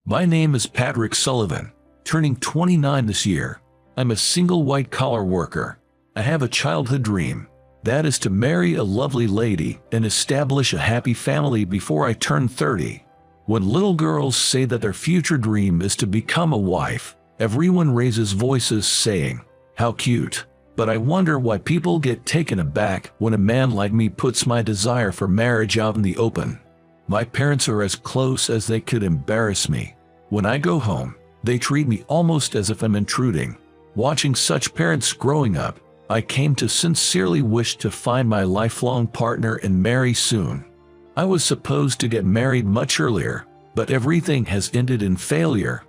My name is Patrick Sullivan, turning 29 this year. I'm a single white-collar worker. I have a childhood dream. That is to marry a lovely lady and establish a happy family before I turn 30. When little girls say that their future dream is to become a wife, everyone raises voices saying, "How cute." But I wonder why people get taken aback when a man like me puts my desire for marriage out in the open. My parents are as close as they could embarrass me. When I go home, they treat me almost as if I'm intruding. Watching such parents growing up, I came to sincerely wish to find my lifelong partner and marry soon. I was supposed to get married much earlier, but everything has ended in failure.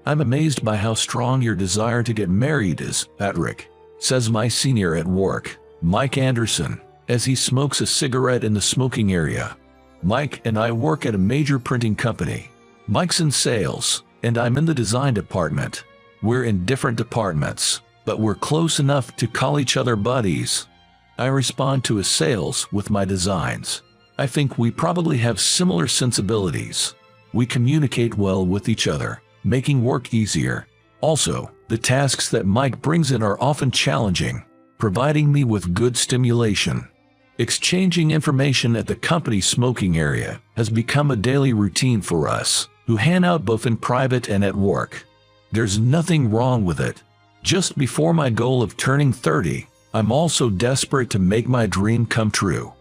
I'm amazed by how strong your desire to get married is, Patrick, says my senior at work, Mike Anderson, as he smokes a cigarette in the smoking area. Mike and I work at a major printing company. Mike's in sales, and I'm in the design department. We're in different departments, but we're close enough to call each other buddies. I respond to his sales with my designs. I think we probably have similar sensibilities. We communicate well with each other, making work easier. Also, the tasks that Mike brings in are often challenging, providing me with good stimulation. Exchanging information at the company smoking area has become a daily routine for us, who hang out both in private and at work. There's nothing wrong with it. Just before my goal of turning 30, I'm also desperate to make my dream come true.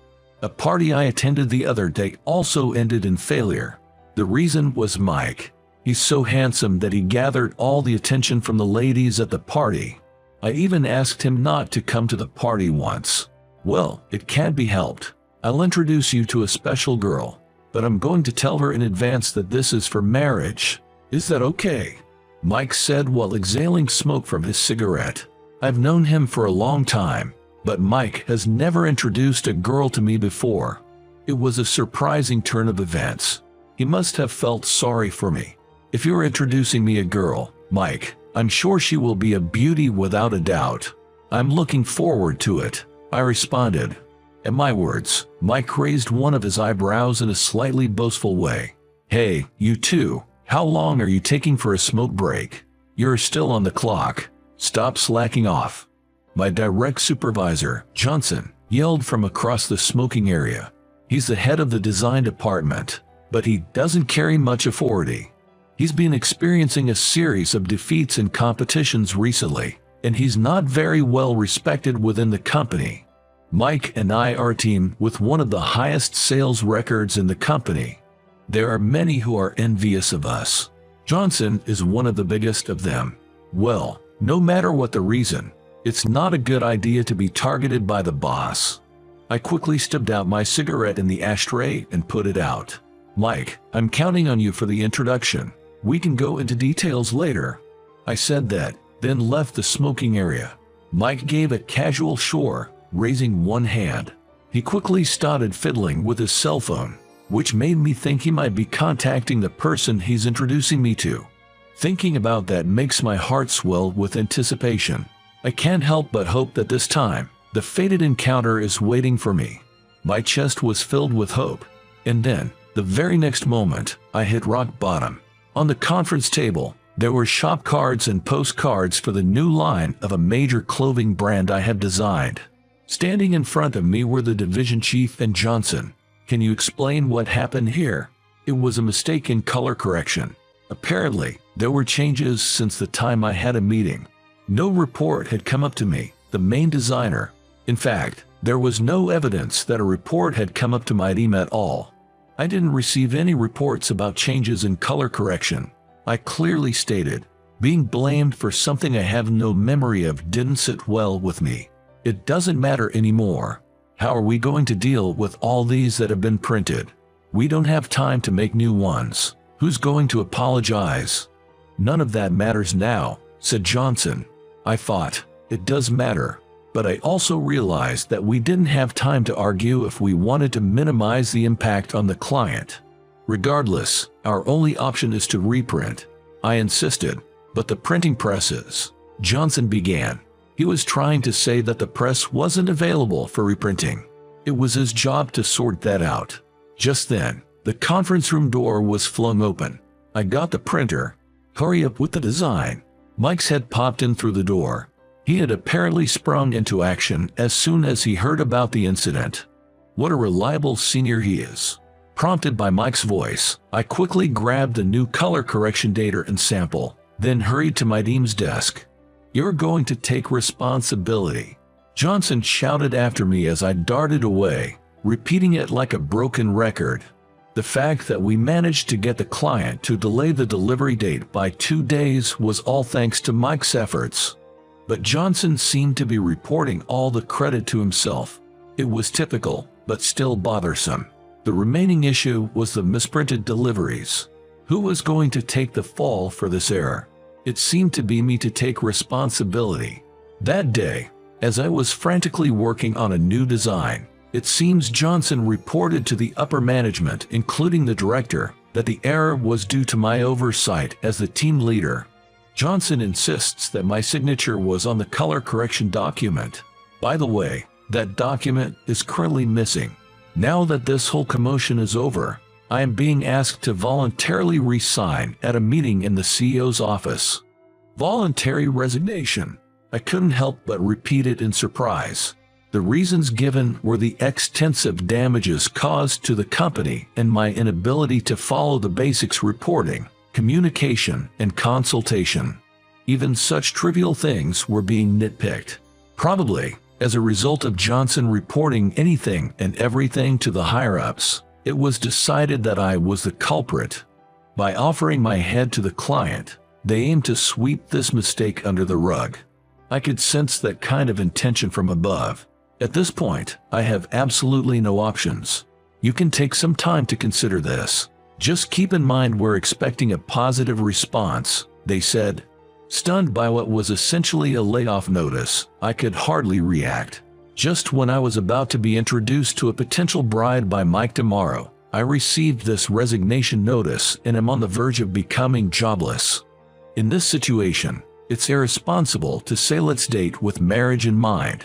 A party I attended the other day also ended in failure. The reason was Mike. He's so handsome that he gathered all the attention from the ladies at the party. I even asked him not to come to the party once. Well, it can't be helped. I'll introduce you to a special girl, but I'm going to tell her in advance that this is for marriage. Is that okay? Mike said while exhaling smoke from his cigarette. I've known him for a long time, but Mike has never introduced a girl to me before. It was a surprising turn of events. He must have felt sorry for me. If you're introducing me a girl, Mike, I'm sure she will be a beauty without a doubt. I'm looking forward to it, I responded. At my words, Mike raised one of his eyebrows in a slightly boastful way. Hey, you two, how long are you taking for a smoke break? You're still on the clock. Stop slacking off. My direct supervisor, Johnson, yelled from across the smoking area. He's the head of the design department, but he doesn't carry much authority. He's been experiencing a series of defeats in competitions recently, and he's not very well respected within the company. Mike and I are a team with one of the highest sales records in the company. There are many who are envious of us. Johnson is one of the biggest of them. Well, no matter what the reason, it's not a good idea to be targeted by the boss. I quickly stubbed out my cigarette in the ashtray and put it out. Mike, I'm counting on you for the introduction. We can go into details later. I said that, then left the smoking area. Mike gave a casual sure, raising one hand. He quickly started fiddling with his cell phone, which made me think he might be contacting the person he's introducing me to. Thinking about that makes my heart swell with anticipation. I can't help but hope that this time, the fated encounter is waiting for me. My chest was filled with hope, and then, the very next moment, I hit rock bottom. On the conference table, there were shop cards and postcards for the new line of a major clothing brand I had designed. Standing in front of me were the division chief and Johnson. Can you explain what happened here? It was a mistake in color correction. Apparently, there were changes since the time I had a meeting. No report had come up to me, the main designer. In fact, there was no evidence that a report had come up to my team at all. I didn't receive any reports about changes in color correction. I clearly stated, being blamed for something I have no memory of didn't sit well with me. It doesn't matter anymore. How are we going to deal with all these that have been printed? We don't have time to make new ones. Who's going to apologize? None of that matters now, said Johnson. I thought, it does matter. But I also realized that we didn't have time to argue if we wanted to minimize the impact on the client. Regardless, our only option is to reprint. I insisted, but the printing presses, Johnson began. He was trying to say that the press wasn't available for reprinting. It was his job to sort that out. Just then, the conference room door was flung open. I got the printer. Hurry up with the design. Mike's head popped in through the door. He had apparently sprung into action as soon as he heard about the incident. What a reliable senior he is. Prompted by Mike's voice, I quickly grabbed the new color correction data and sample, then hurried to my team's desk. "You're going to take responsibility," Johnson shouted after me as I darted away, repeating it like a broken record. The fact that we managed to get the client to delay the delivery date by 2 days was all thanks to Mike's efforts. But Johnson seemed to be reporting all the credit to himself. It was typical, but still bothersome. The remaining issue was the misprinted deliveries. Who was going to take the fall for this error? It seemed to be me to take responsibility. That day, as I was frantically working on a new design, it seems Johnson reported to the upper management, including the director, that the error was due to my oversight as the team leader. Johnson insists that my signature was on the color correction document. By the way, that document is currently missing. Now that this whole commotion is over, I am being asked to voluntarily resign at a meeting in the CEO's office. Voluntary resignation. I couldn't help but repeat it in surprise. The reasons given were the extensive damages caused to the company and my inability to follow the basics: reporting, communication, and consultation. Even such trivial things were being nitpicked. Probably, as a result of Johnson reporting anything and everything to the higher-ups, it was decided that I was the culprit. By offering my head to the client, they aimed to sweep this mistake under the rug. I could sense that kind of intention from above. At this point, I have absolutely no options. You can take some time to consider this. Just keep in mind we're expecting a positive response, they said. Stunned by what was essentially a layoff notice, I could hardly react. Just when I was about to be introduced to a potential bride by Mike tomorrow, I received this resignation notice and am on the verge of becoming jobless. In this situation, it's irresponsible to say let's date with marriage in mind.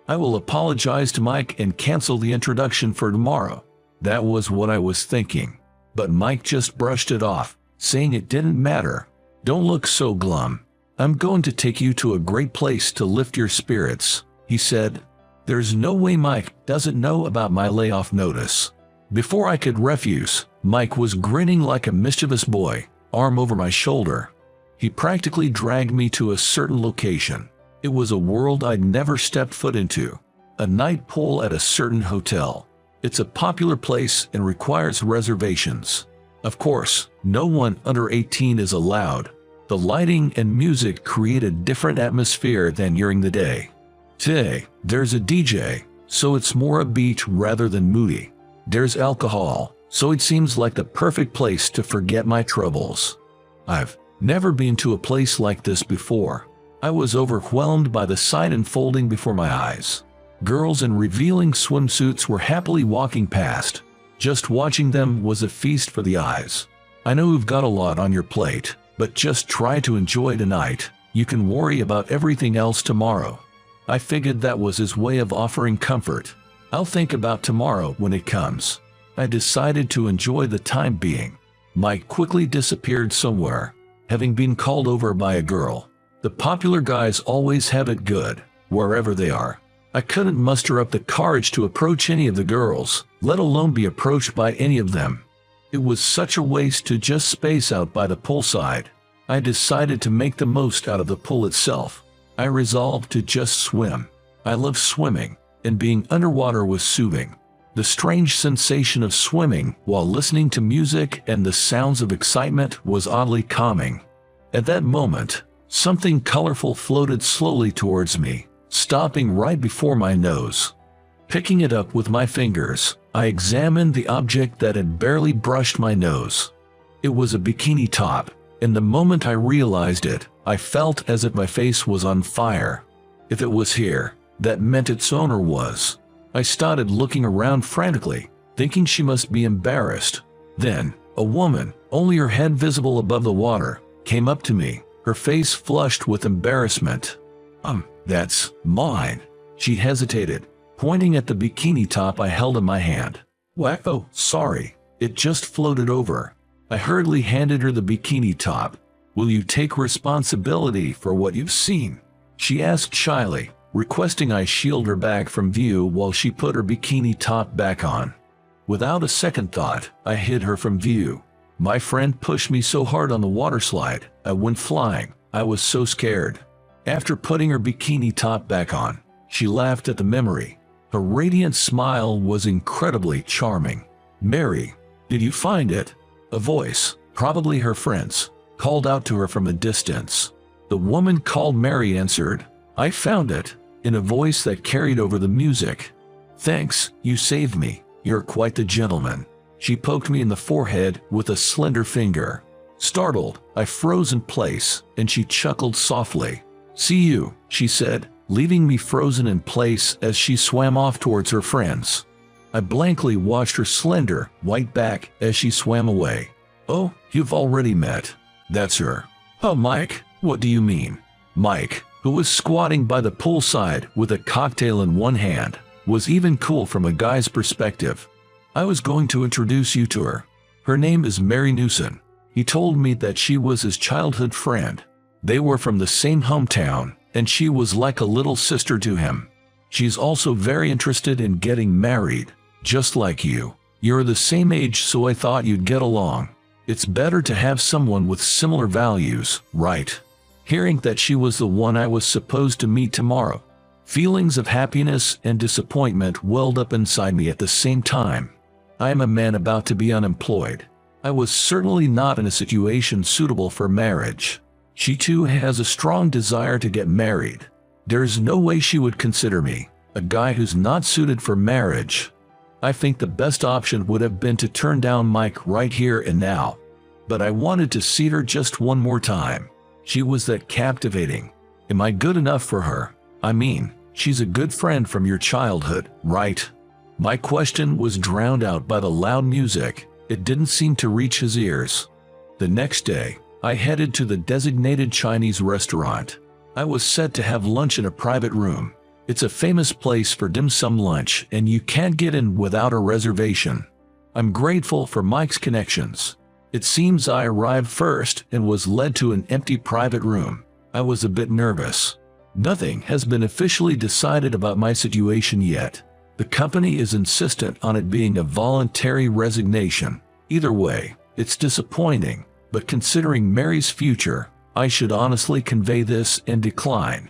I will apologize to Mike and cancel the introduction for tomorrow. That was what I was thinking. But Mike just brushed it off, saying it didn't matter. Don't look so glum. I'm going to take you to a great place to lift your spirits, he said. There's no way Mike doesn't know about my layoff notice. Before I could refuse, Mike was grinning like a mischievous boy, arm over my shoulder. He practically dragged me to a certain location. It was a world I'd never stepped foot into. A night pool at a certain hotel. It's a popular place and requires reservations. Of course, no one under 18 is allowed. The lighting and music create a different atmosphere than during the day. Today, there's a DJ, so it's more upbeat rather than moody. There's alcohol, so it seems like the perfect place to forget my troubles. I've never been to a place like this before. I was overwhelmed by the sight unfolding before my eyes. Girls in revealing swimsuits were happily walking past. Just watching them was a feast for the eyes. I know you've got a lot on your plate, but just try to enjoy tonight. You can worry about everything else tomorrow. I figured that was his way of offering comfort. I'll think about tomorrow when it comes. I decided to enjoy the time being. Mike quickly disappeared somewhere, having been called over by a girl. The popular guys always have it good, wherever they are. I couldn't muster up the courage to approach any of the girls, let alone be approached by any of them. It was such a waste to just space out by the poolside. I decided to make the most out of the pool itself. I resolved to just swim. I love swimming, and being underwater was soothing. The strange sensation of swimming while listening to music and the sounds of excitement was oddly calming. At that moment, something colorful floated slowly towards me, stopping right before my nose. Picking it up with my fingers, I examined the object that had barely brushed my nose. It was a bikini top, and the moment I realized it, I felt as if my face was on fire. If it was here, that meant its owner was. I started looking around frantically, thinking she must be embarrassed. Then, a woman, only her head visible above the water, came up to me, her face flushed with embarrassment. That's mine. She hesitated, pointing at the bikini top I held in my hand. Oh, sorry. It just floated over. I hurriedly handed her the bikini top. "Will you take responsibility for what you've seen?" she asked shyly, requesting I shield her back from view while she put her bikini top back on. Without a second thought, I hid her from view. My friend pushed me so hard on the water slide, I went flying. I was so scared. After putting her bikini top back on, she laughed at the memory. Her radiant smile was incredibly charming. "Mary, did you find it?" A voice, probably her friend's, called out to her from a distance. The woman called Mary answered, "I found it," in a voice that carried over the music. "Thanks, you saved me. You're quite the gentleman." She poked me in the forehead with a slender finger. Startled, I froze in place, and she chuckled softly. "See you," she said, leaving me frozen in place as she swam off towards her friends. I blankly watched her slender, white back as she swam away. "Oh, you've already met. That's her." "Oh, Mike, what do you mean?" Mike, who was squatting by the poolside with a cocktail in one hand, was even cool from a guy's perspective. "I was going to introduce you to her. Her name is Mary Newson." He told me that she was his childhood friend. They were from the same hometown, and she was like a little sister to him. "She's also very interested in getting married, just like you. You're the same age, so I thought you'd get along. It's better to have someone with similar values, right?" Hearing that she was the one I was supposed to meet tomorrow, feelings of happiness and disappointment welled up inside me at the same time. I am a man about to be unemployed. I was certainly not in a situation suitable for marriage. She too has a strong desire to get married. There's no way she would consider me a guy who's not suited for marriage. I think the best option would have been to turn down Mike right here and now. But I wanted to see her just one more time. She was that captivating. Am I good enough for her? I mean, she's a good friend from your childhood, right? My question was drowned out by the loud music. It didn't seem to reach his ears. The next day, I headed to the designated Chinese restaurant. I was set to have lunch in a private room. It's a famous place for dim sum lunch, and you can't get in without a reservation. I'm grateful for Mike's connections. It seems I arrived first and was led to an empty private room. I was a bit nervous. Nothing has been officially decided about my situation yet. The company is insistent on it being a voluntary resignation. Either way, it's disappointing, but considering Mary's future, I should honestly convey this and decline.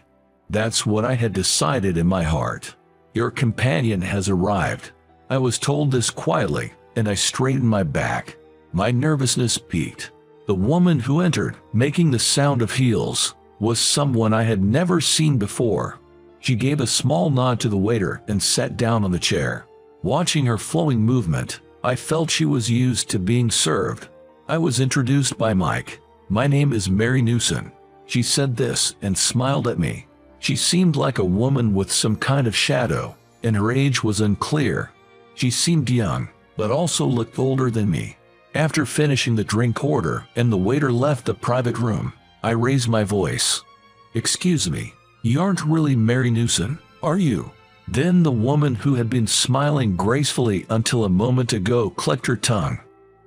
That's what I had decided in my heart. "Your companion has arrived." I was told this quietly, and I straightened my back. My nervousness peaked. The woman who entered, making the sound of heels, was someone I had never seen before. She gave a small nod to the waiter and sat down on the chair. Watching her flowing movement, I felt she was used to being served. I was introduced by Mike. "My name is Mary Newson." She said this and smiled at me. She seemed like a woman with some kind of shadow, and her age was unclear. She seemed young, but also looked older than me. After finishing the drink order and the waiter left the private room, I raised my voice. "Excuse me, you aren't really Mary Newson, are you?" Then the woman who had been smiling gracefully until a moment ago clicked her tongue.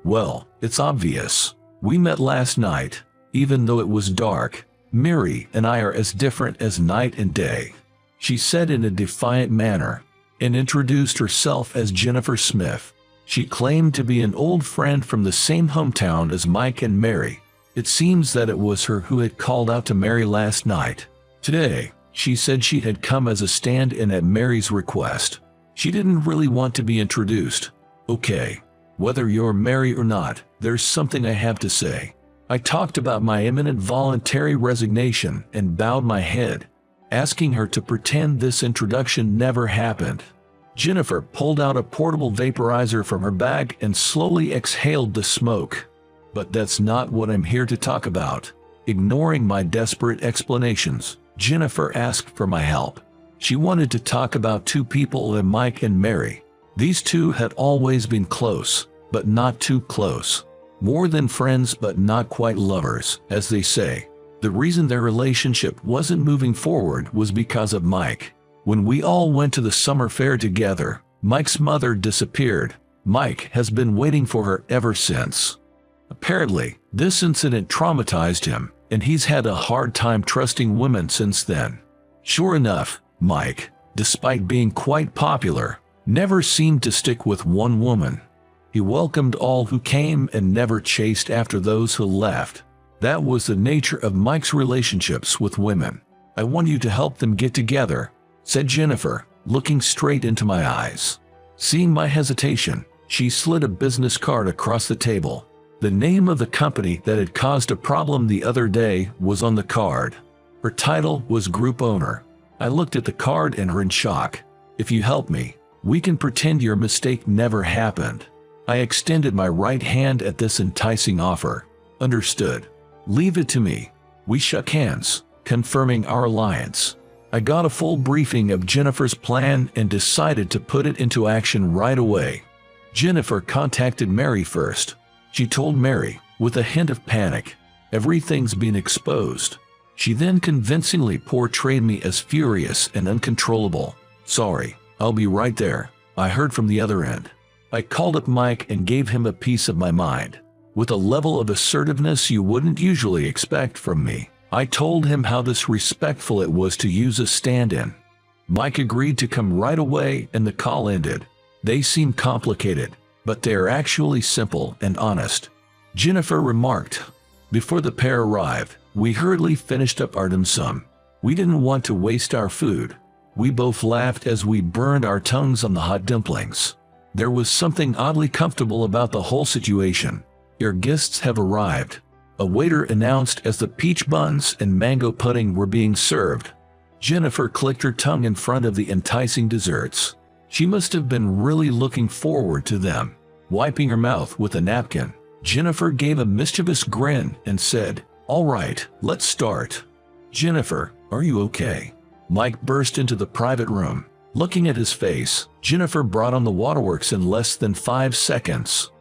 "Well, it's obvious. We met last night. Even though it was dark, Mary and I are as different as night and day," she said in a defiant manner, and introduced herself as Jennifer Smith. She claimed to be an old friend from the same hometown as Mike and Mary. It seems that it was her who had called out to Mary last night. Today, she said she had come as a stand-in at Mary's request. She didn't really want to be introduced. "Okay, whether you're Mary or not, there's something I have to say." I talked about my imminent voluntary resignation and bowed my head, asking her to pretend this introduction never happened. Jennifer pulled out a portable vaporizer from her bag and slowly exhaled the smoke. "But that's not what I'm here to talk about." Ignoring my desperate explanations, Jennifer asked for my help. She wanted to talk about two people, Mike and Mary. These two had always been close, but not too close. More than friends but not quite lovers, as they say. The reason their relationship wasn't moving forward was because of Mike. When we all went to the summer fair together, Mike's mother disappeared. Mike has been waiting for her ever since. Apparently, this incident traumatized him, and he's had a hard time trusting women since then. Sure enough, Mike, despite being quite popular, never seemed to stick with one woman. He welcomed all who came and never chased after those who left. That was the nature of Mike's relationships with women. "I want you to help them get together," said Jennifer, looking straight into my eyes. Seeing my hesitation, she slid a business card across the table. The name of the company that had caused a problem the other day was on the card. Her title was Group Owner. I looked at the card and were in shock. "If you help me, we can pretend your mistake never happened." I extended my right hand at this enticing offer. "Understood. Leave it to me." We shook hands, confirming our alliance. I got a full briefing of Jennifer's plan and decided to put it into action right away. Jennifer contacted Mary first. She told Mary, with a hint of panic, "Everything's been exposed." She then convincingly portrayed me as furious and uncontrollable. "Sorry, I'll be right there," I heard from the other end. I called up Mike and gave him a piece of my mind. With a level of assertiveness you wouldn't usually expect from me, I told him how disrespectful it was to use a stand-in. Mike agreed to come right away and the call ended. "They seem complicated, but they're actually simple and honest," Jennifer remarked. Before the pair arrived, we hurriedly finished up our dim sum. We didn't want to waste our food. We both laughed as we burned our tongues on the hot dumplings. There was something oddly comfortable about the whole situation. "Your guests have arrived," a waiter announced as the peach buns and mango pudding were being served. Jennifer clicked her tongue in front of the enticing desserts. She must have been really looking forward to them. Wiping her mouth with a napkin, Jennifer gave a mischievous grin and said, "All right, let's start." "Jennifer, are you okay?" Mike burst into the private room. Looking at his face, Jennifer brought on the waterworks in less than 5 seconds.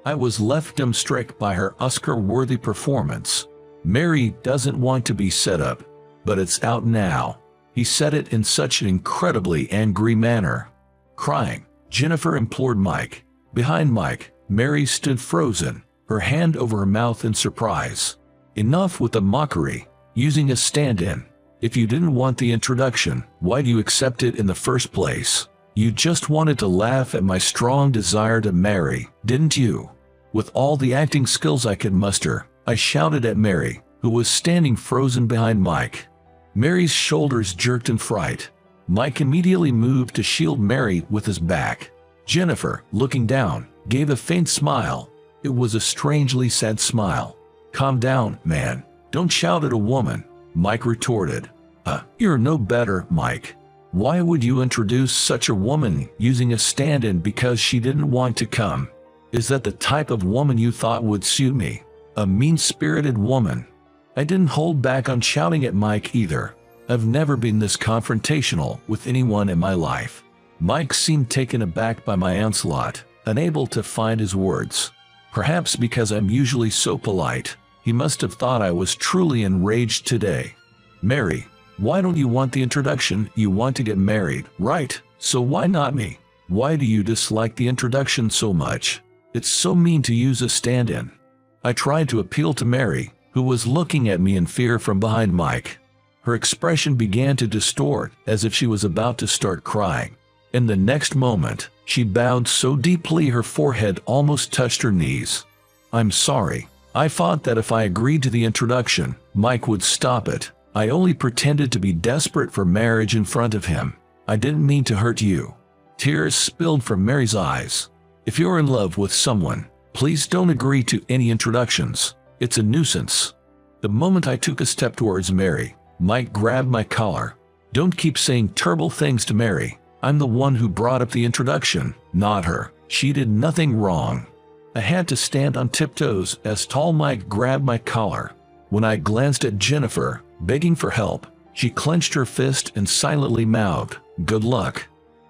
I was left dumbstruck by her Oscar-worthy performance. "Mary doesn't want to be set up, but it's out now." He said it in such an incredibly angry manner. Crying, Jennifer implored Mike. Behind Mike, Mary stood frozen, her hand over her mouth in surprise. Enough with the mockery. Using a stand-in. If you didn't want the introduction, why do you accept it in the first place? You just wanted to laugh at my strong desire to marry, didn't you? With all the acting skills I could muster, I shouted at Mary, who was standing frozen behind Mike. Mary's shoulders jerked in fright. Mike immediately moved to shield Mary with his back. Jennifer, looking down, gave a faint smile. It was a strangely sad smile. "Calm down, man. Don't shout at a woman," Mike retorted. You're no better, Mike. Why would you introduce such a woman using a stand-in because she didn't want to come? Is that the type of woman you thought would suit me? A mean-spirited woman?" I didn't hold back on shouting at Mike either. I've never been this confrontational with anyone in my life. Mike seemed taken aback by my onslaught, unable to find his words. Perhaps because I'm usually so polite, he must have thought I was truly enraged today. "Mary, why don't you want the introduction? You want to get married, right? So why not me? Why do you dislike the introduction so much? It's so mean to use a stand-in." I tried to appeal to Mary, who was looking at me in fear from behind Mike. Her expression began to distort as if she was about to start crying. In the next moment, she bowed so deeply her forehead almost touched her knees. "I'm sorry. I thought that if I agreed to the introduction, Mike would stop it. I only pretended to be desperate for marriage in front of him. I didn't mean to hurt you." Tears spilled from Mary's eyes. "If you're in love with someone, please don't agree to any introductions. It's a nuisance." The moment I took a step towards Mary, Mike grabbed my collar. "Don't keep saying terrible things to Mary. I'm the one who brought up the introduction, not her. She did nothing wrong." I had to stand on tiptoes as tall Mike grabbed my collar. When I glanced at Jennifer, begging for help, she clenched her fist and silently mouthed, "Good luck."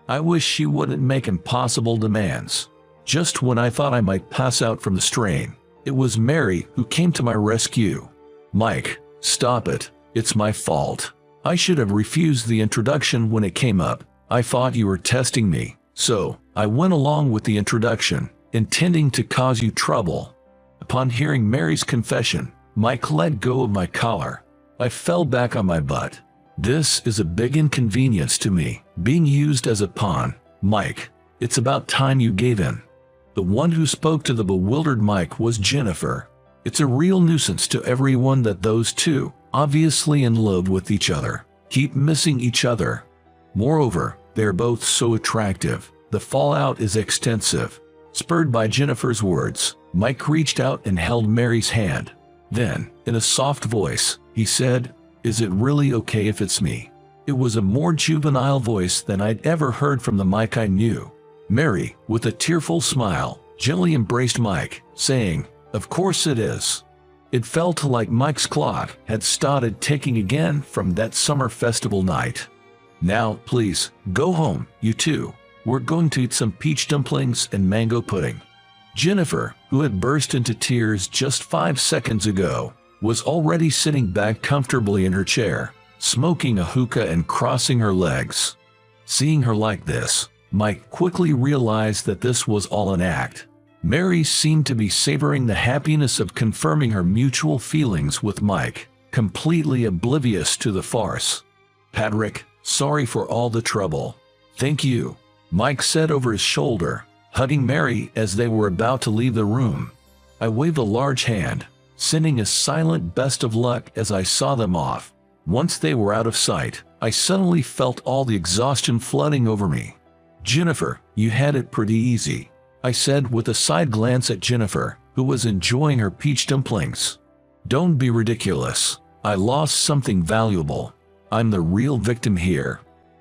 I wish she wouldn't make impossible demands. Just when I thought I might pass out from the strain, it was Mary who came to my rescue. "Mike, stop it. It's my fault. I should have refused the introduction when it came up. I thought you were testing me, so I went along with the introduction, intending to cause you trouble." Upon hearing Mary's confession, Mike let go of my collar. I fell back on my butt. This is a big inconvenience to me, being used as a pawn. Mike, it's about time you gave in. The one who spoke to the bewildered Mike was Jennifer. It's a real nuisance to everyone that those two, obviously in love with each other, keep missing each other. Moreover, they're both so attractive. The fallout is extensive. Spurred by Jennifer's words, Mike reached out and held Mary's hand. Then, in a soft voice, he said, "Is it really okay if it's me?" It was a more juvenile voice than I'd ever heard from the Mike I knew. Mary, with a tearful smile, gently embraced Mike, saying, "Of course it is." It felt like Mike's clock had started ticking again from that summer festival night. "Now, please, go home, you two. We're going to eat some peach dumplings and mango pudding." Jennifer, who had burst into tears just 5 seconds ago, was already sitting back comfortably in her chair, smoking a hookah and crossing her legs. Seeing her like this, Mike quickly realized that this was all an act. Mary seemed to be savoring the happiness of confirming her mutual feelings with Mike, completely oblivious to the farce. "Patrick, sorry for all the trouble." "Thank you," Mike said over his shoulder, hugging Mary as they were about to leave the room. I waved a large hand, sending a silent best of luck as I saw them off. Once they were out of sight, I suddenly felt all the exhaustion flooding over me. "Jennifer, you had it pretty easy," I said with a side glance at Jennifer, who was enjoying her peach dumplings. "Don't be ridiculous. I lost something valuable. I'm the real victim here,"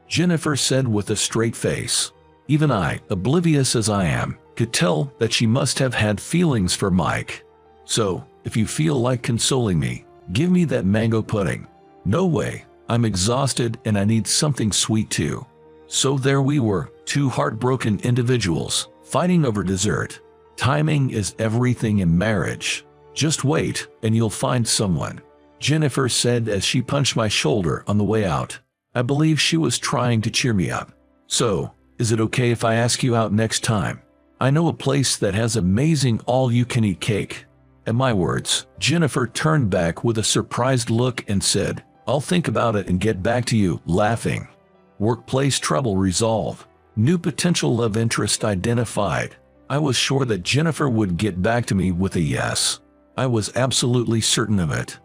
Jennifer said with a straight face. Even I, oblivious as I am, could tell that she must have had feelings for Mike. "So, if you feel like consoling me, give me that mango pudding." "No way. I'm exhausted and I need something sweet too." So there we were, two heartbroken individuals, fighting over dessert. Timing is everything in marriage. "Just wait, and you'll find someone," Jennifer said as she punched my shoulder on the way out. I believe she was trying to cheer me up. "So, is it okay if I ask you out next time? I know a place that has amazing all-you-can-eat cake." At my words, Jennifer turned back with a surprised look and said, "I'll think about it and get back to you," laughing. Workplace trouble resolved. New potential love interest identified. I was sure that Jennifer would get back to me with a yes. I was absolutely certain of it.